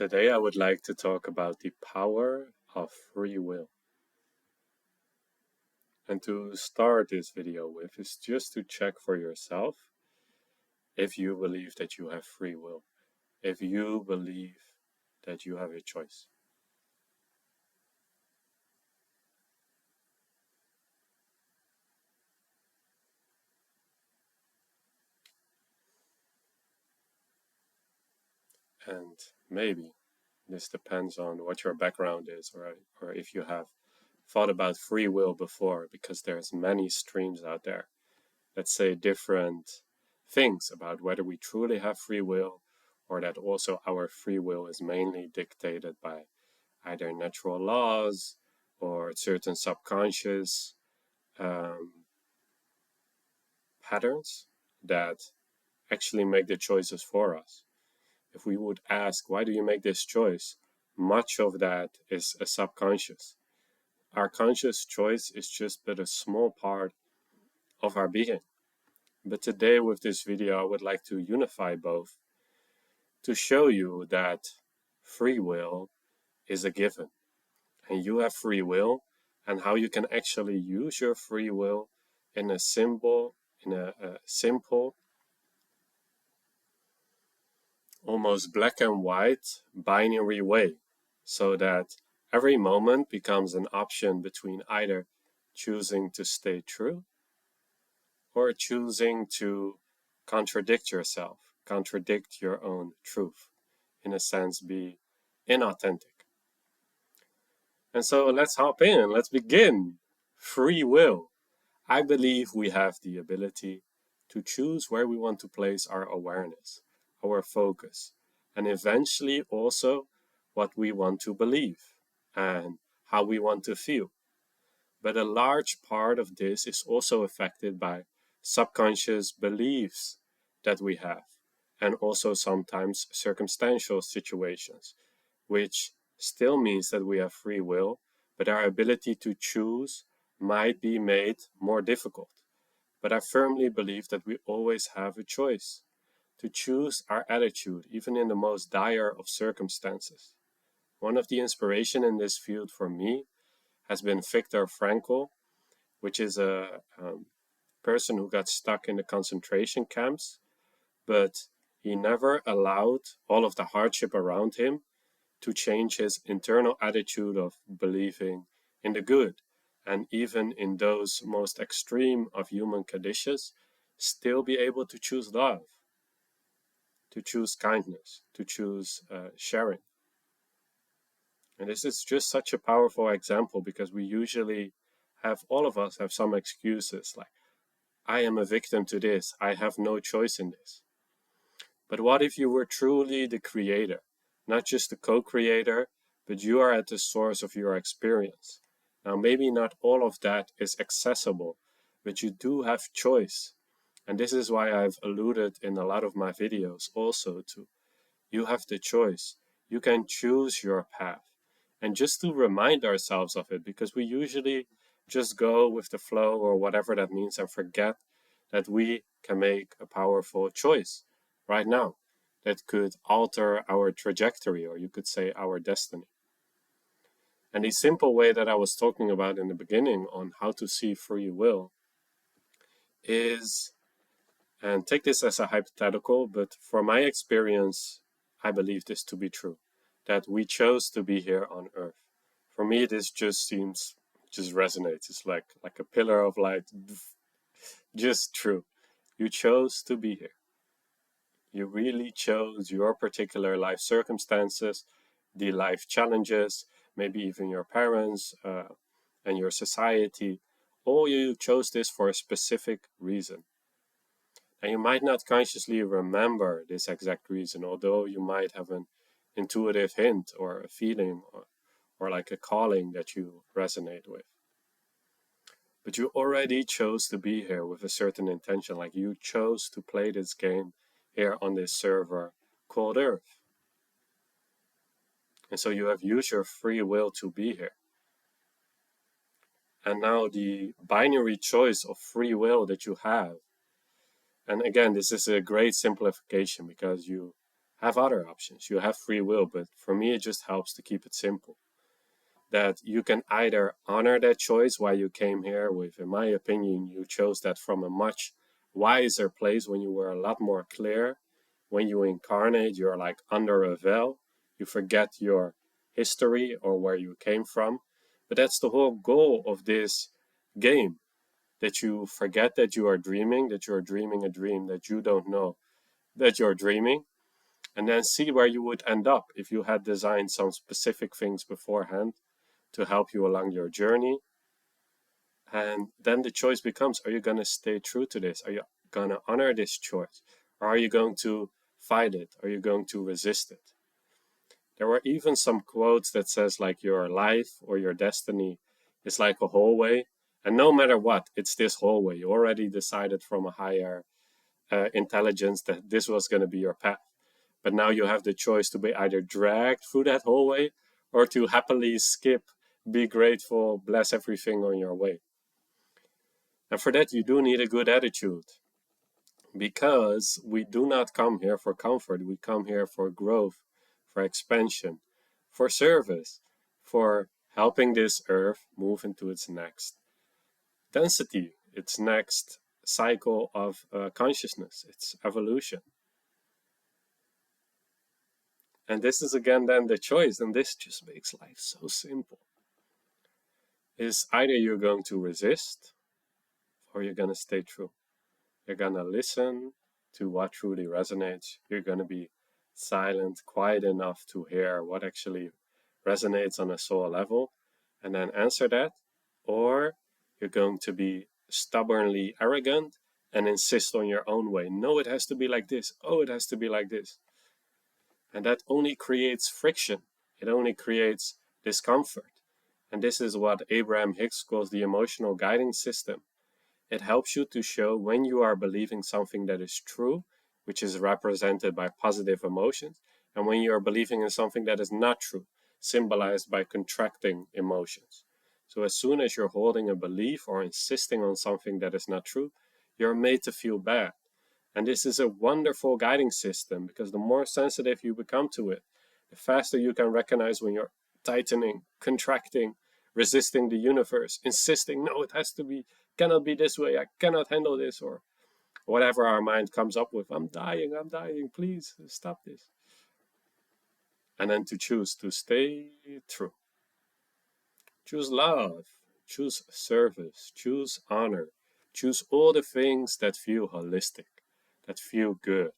Today I would like to talk about the power of free will. And to start this video with is just to check for yourself if you believe that you have free will, if you believe that you have a choice. And maybe this depends on what your background is, or if you have thought about free will before, because there's many streams out there that say different things about whether we truly have free will, or that also our free will is mainly dictated by either natural laws or certain subconscious patterns that actually make the choices for us. If we would ask, why do you make this choice? Much of that is a subconscious. Our conscious choice is just but a small part of our being. But today with this video, I would like to unify both to show you that free will is a given. And you have free will, and how you can actually use your free will in a simple, almost black and white binary way, so that every moment becomes an option between either choosing to stay true or choosing to contradict yourself, contradict your own truth, in a sense, be inauthentic. And so let's hop in, let's begin. Free will. I believe we have the ability to choose where we want to place our awareness, our focus, and eventually also what we want to believe and how we want to feel. But a large part of this is also affected by subconscious beliefs that we have, and also sometimes circumstantial situations, which still means that we have free will, but our ability to choose might be made more difficult. But I firmly believe that we always have a choice to choose our attitude, even in the most dire of circumstances. One of the inspiration in this field for me has been Viktor Frankl, which is a person who got stuck in the concentration camps, but he never allowed all of the hardship around him to change his internal attitude of believing in the good, and even in those most extreme of human conditions, still be able to choose love, to choose kindness, to choose sharing. And this is just such a powerful example, because we usually have, all of us have some excuses like, I am a victim to this, I have no choice in this. But what if you were truly the creator, not just the co-creator, but you are at the source of your experience? Now, maybe not all of that is accessible, but you do have choice. And this is why I've alluded in a lot of my videos also to, you have the choice. You can choose your path. And just to remind ourselves of it, because we usually just go with the flow or whatever that means and forget that we can make a powerful choice right now that could alter our trajectory, or you could say our destiny. And the simple way that I was talking about in the beginning on how to see free will is, and take this as a hypothetical, but for my experience, I believe this to be true, that we chose to be here on Earth. For me, this just resonates. It's like a pillar of light, just true. You chose to be here. You really chose your particular life circumstances, the life challenges, maybe even your parents and your society. All you chose this for a specific reason. And you might not consciously remember this exact reason, although you might have an intuitive hint or a feeling or like a calling that you resonate with. But you already chose to be here with a certain intention, like you chose to play this game here on this server called Earth. And so you have used your free will to be here. And now the binary choice of free will that you have, and again, this is a great simplification because you have other options. You have free will, but for me, it just helps to keep it simple. That you can either honor that choice why you came here with, in my opinion, you chose that from a much wiser place when you were a lot more clear. When you incarnate, you're like under a veil. You forget your history or where you came from. But that's the whole goal of this game, that you forget that you are dreaming a dream that you don't know that you're dreaming, and then see where you would end up if you had designed some specific things beforehand to help you along your journey. And then the choice becomes, are you going to stay true to this? Are you going to honor this choice? Or are you going to fight it? Are you going to resist it? There were even some quotes that says like your life or your destiny is like a hallway. And no matter what, it's this hallway. You already decided from a higher intelligence that this was going to be your path. But now you have the choice to be either dragged through that hallway or to happily skip, be grateful, bless everything on your way. And for that, you do need a good attitude, because we do not come here for comfort. We come here for growth, for expansion, for service, for helping this earth move into its next density, its next cycle of consciousness, its evolution. And this is again then the choice, and this just makes life so simple. Is either you're going to resist or you're going to stay true. You're going to listen to what truly resonates. You're going to be silent, quiet enough to hear what actually resonates on a soul level, and then answer that. Or you're going to be stubbornly arrogant and insist on your own way. No, it has to be like this. Oh, it has to be like this. And that only creates friction. It only creates discomfort. And this is what Abraham Hicks calls the emotional guiding system. It helps you to show when you are believing something that is true, which is represented by positive emotions, and when you are believing in something that is not true, symbolized by contracting emotions. So as soon as you're holding a belief or insisting on something that is not true, you're made to feel bad. And this is a wonderful guiding system, because the more sensitive you become to it, the faster you can recognize when you're tightening, contracting, resisting the universe, insisting, no, it has to be, cannot be this way, I cannot handle this, or whatever our mind comes up with. I'm dying, please stop this. And then to choose to stay true. Choose love, choose service, choose honor, choose all the things that feel holistic, that feel good.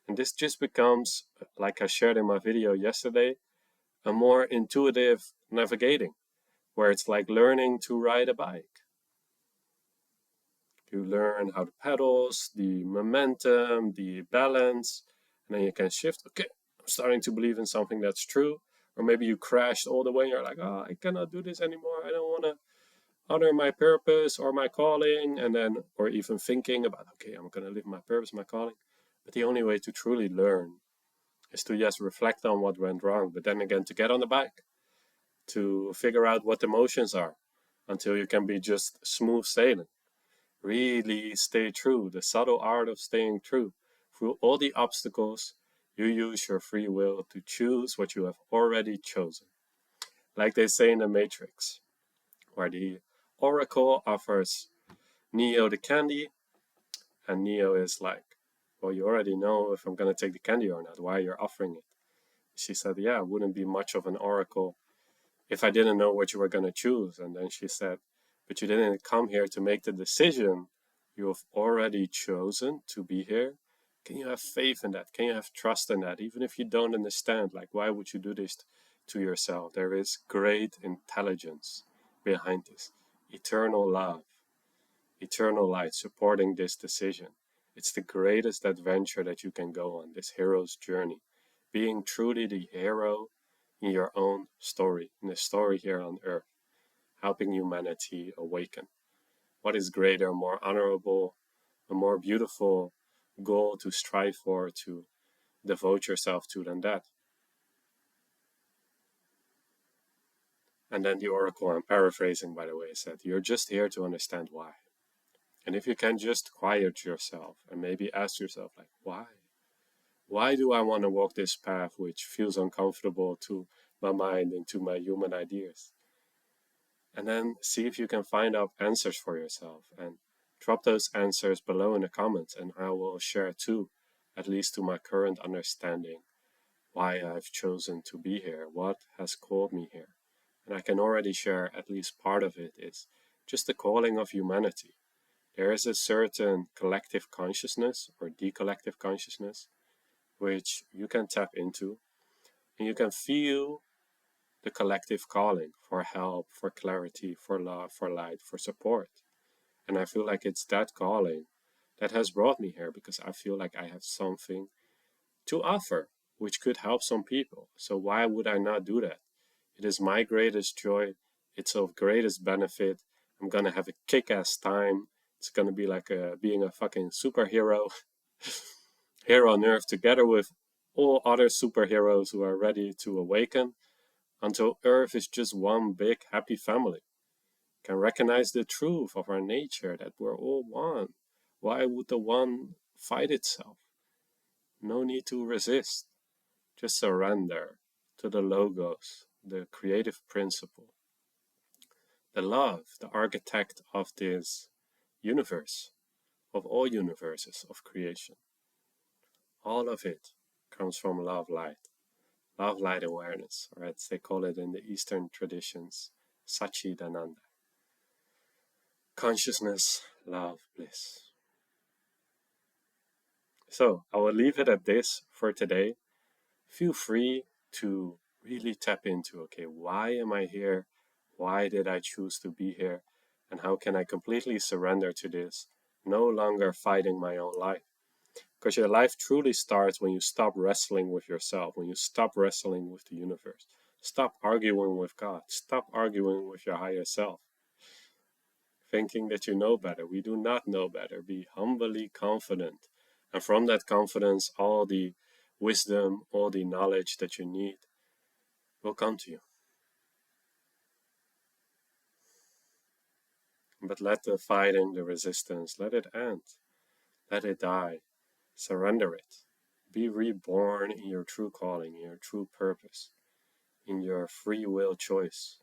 And this just becomes, like I shared in my video yesterday, a more intuitive navigating, where it's like learning to ride a bike. You learn how the pedals, the momentum, the balance, and then you can shift. Okay, I'm starting to believe in something that's true. Or maybe you crashed all the way and you're like, oh, I cannot do this anymore. I don't want to honor my purpose or my calling. And then, or even thinking about, okay, I'm going to live my purpose, my calling. But the only way to truly learn is to just reflect on what went wrong. But then again, to get on the bike, to figure out what the motions are until you can be just smooth sailing. Really stay true, the subtle art of staying true. Through all the obstacles, you use your free will to choose what you have already chosen. Like they say in the Matrix, where the Oracle offers Neo the candy, and Neo is like, well, you already know if I'm going to take the candy or not. Why you're offering it? She said, yeah, it wouldn't be much of an oracle if I didn't know what you were going to choose. And then she said, but you didn't come here to make the decision. You have already chosen to be here. Can you have faith in that? Can you have trust in that? Even if you don't understand, like, why would you do this to yourself? There is great intelligence behind this. Eternal love, eternal light supporting this decision. It's the greatest adventure that you can go on, this hero's journey. Being truly the hero in your own story, in the story here on earth, helping humanity awaken. What is greater, more honorable, a more beautiful goal to strive for, to devote yourself to than that? And then the oracle, I'm paraphrasing by the way, said, you're just here to understand why. And if you can just quiet yourself and maybe ask yourself, like, why? Why do I want to walk this path which feels uncomfortable to my mind and to my human ideas? And then see if you can find out answers for yourself and drop those answers below in the comments, and I will share too, at least to my current understanding, why I've chosen to be here, what has called me here. And I can already share at least part of it is just the calling of humanity. There is a certain collective consciousness or decollective consciousness which you can tap into, and you can feel the collective calling for help, for clarity, for love, for light, for support. And I feel like it's that calling that has brought me here, because I feel like I have something to offer which could help some people. So why would I not do that? It is my greatest joy. It's of greatest benefit. I'm gonna have a kick-ass time. It's gonna be like being a fucking superhero here on Earth, together with all other superheroes who are ready to awaken, until Earth is just one big happy family. Can recognize the truth of our nature, that we're all one. Why would the one fight itself? No need to resist. Just surrender to the logos, the creative principle, the love, the architect of this universe, of all universes of creation. All of it comes from love light awareness, or as they call it in the Eastern traditions, Satchidananda. Consciousness, love, bliss. So I will leave it at this for today. Feel free to really tap into, okay, why am I here? Why did I choose to be here? And how can I completely surrender to this, no longer fighting my own life? Because your life truly starts when you stop wrestling with yourself, when you stop wrestling with the universe. Stop arguing with God. Stop arguing with your higher self, thinking that you know better. We do not know better. Be humbly confident. And from that confidence, all the wisdom, all the knowledge that you need will come to you. But let the fighting, the resistance, let it end. Let it die. Surrender it. Be reborn in your true calling, in your true purpose, in your free will choice.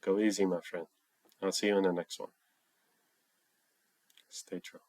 Go easy, my friend. I'll see you in the next one. Stay true.